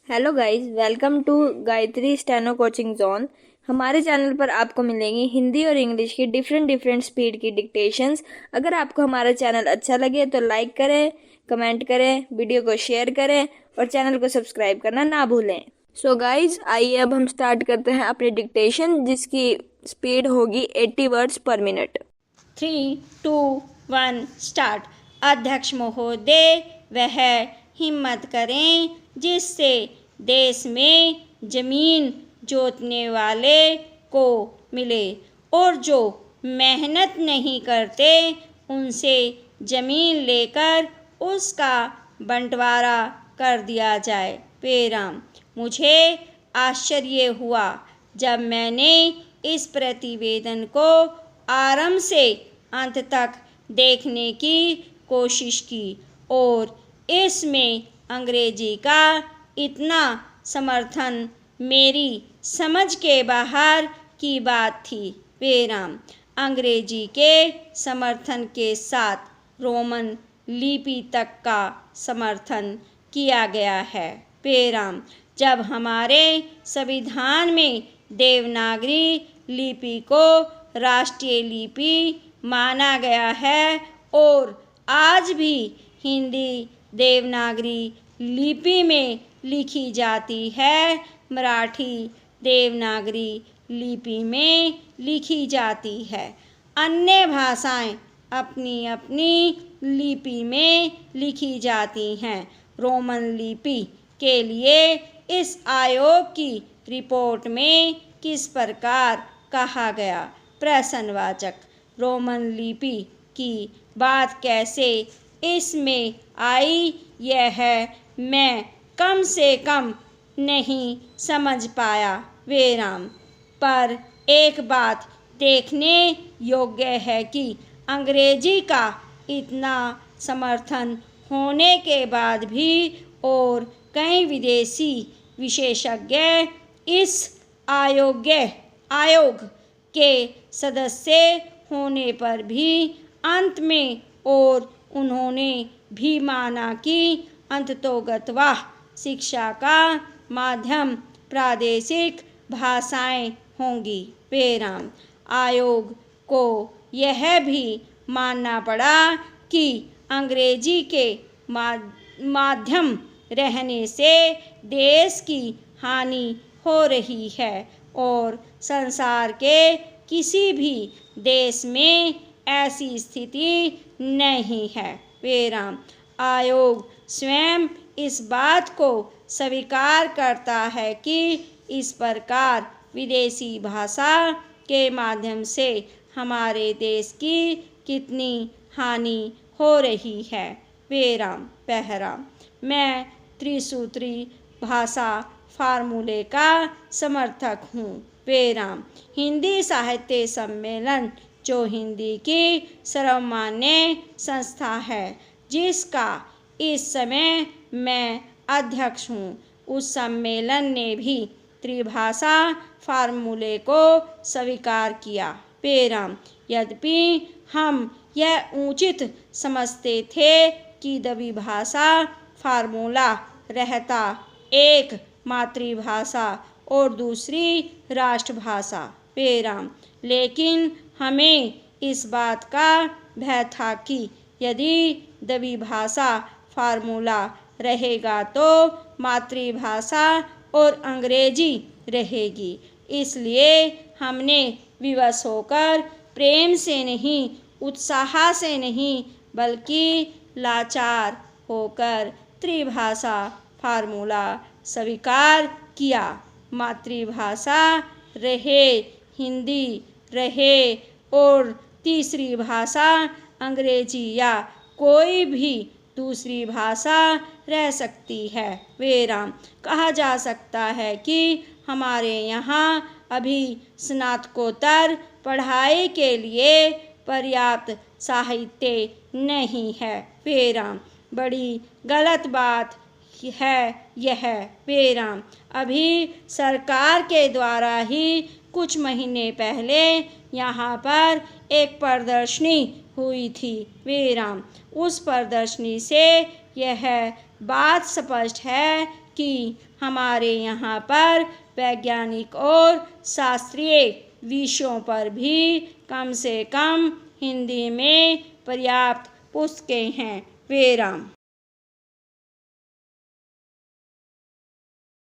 Hello guys, welcome to Gayatri steno coaching zone. हमारे channel पर आपको मिलेंगी हिंदी और इंग्लिश की डिफरेंट स्पीड की डिक्टेशंस। अगर आपको हमारा चैनल अच्छा लगे तो लाइक करें, कमेंट करें, वीडियो को शेयर करें और चैनल को सब्सक्राइब करना ना भूलें। सो गाइस, आइए अब हम स्टार्ट करते हैं अपनी डिक्टेशन, जिसकी स्पीड होगी 80 वर्ड्स पर मिनट। 3, 2, 1 स्टार्ट। अध्यक्ष महोदय, वह हिम्मत करें जिससे देश में जमीन जोतने वाले को मिले और जो मेहनत नहीं करते उनसे जमीन लेकर उसका बंटवारा कर दिया जाए। पेराम। मुझे आश्चर्य हुआ जब मैंने इस प्रतिवेदन को आरंभ से अंत तक देखने की कोशिश की और इसमें अंग्रेजी का इतना समर्थन मेरी समझ के बाहर की बात थी। पेराम। अंग्रेजी के समर्थन के साथ रोमन लिपि तक का समर्थन किया गया है। पेराम। जब हमारे संविधान में देवनागरी लिपि को राष्ट्रीय लिपि माना गया है और आज भी हिंदी देवनागरी लिपि में लिखी जाती है, मराठी देवनागरी लिपि में लिखी जाती है। अन्य भाषाएं अपनी अपनी लिपि में लिखी जाती हैं। रोमन लिपि के लिए इस आयोग की रिपोर्ट में किस प्रकार कहा गया? प्रश्नवाचक। रोमन लिपि की बात कैसे इसमें आई, यह मैं कम से कम नहीं समझ पाया। विराम। पर एक बात देखने योग्य है कि अंग्रेजी का इतना समर्थन होने के बाद भी और कई विदेशी विशेषज्ञ इस आयोग के सदस्य होने पर भी अंत में और उन्होंने भी माना कि अंततोगत्वा शिक्षा का माध्यम प्रादेशिक भाषाएं होंगी। पेराम। आयोग को यह भी मानना पड़ा कि अंग्रेजी के माध्यम रहने से देश की हानि हो रही है और संसार के किसी भी देश में ऐसी स्थिति नहीं है। पेराम। आयोग स्वयं इस बात को स्वीकार करता है कि इस प्रकार विदेशी भाषा के माध्यम से हमारे देश की कितनी हानि हो रही है। पेराम। पहरा। मैं त्रिसूत्री भाषा फार्मूले का समर्थक हूँ। पेराम। हिंदी साहित्य सम्मेलन, जो हिंदी की सर्वमान्य संस्था है जिसका इस समय मैं अध्यक्ष हूँ, उस सम्मेलन ने भी त्रिभाषा फार्मूले को स्वीकार किया। पेराम। यद्यपि हम यह उचित समझते थे कि द्विभाषा फार्मूला रहता एक मातृभाषा और दूसरी राष्ट्रभाषा। पेराम। लेकिन हमें इस बात का भय था कि यदि द्विभाषा फार्मूला रहेगा तो मातृभाषा और अंग्रेजी रहेगी। इसलिए हमने विवश होकर प्रेम से नहीं, उत्साह से नहीं, बल्कि लाचार होकर त्रिभाषा फार्मूला स्वीकार किया। मातृभाषा रहे, हिंदी रहे और तीसरी भाषा अंग्रेजी या कोई भी दूसरी भाषा रह सकती है। विराम। कहा जा सकता है कि हमारे यहाँ अभी स्नातकोत्तर पढ़ाई के लिए पर्याप्त साहित्य नहीं है। विराम। बड़ी गलत बात है यह। विराम। अभी सरकार के द्वारा ही कुछ महीने पहले यहाँ पर एक प्रदर्शनी हुई थी। विराम। उस प्रदर्शनी से यह बात स्पष्ट है कि हमारे यहाँ पर वैज्ञानिक और शास्त्रीय विषयों पर भी कम से कम हिंदी में पर्याप्त पुस्तकें हैं। विराम।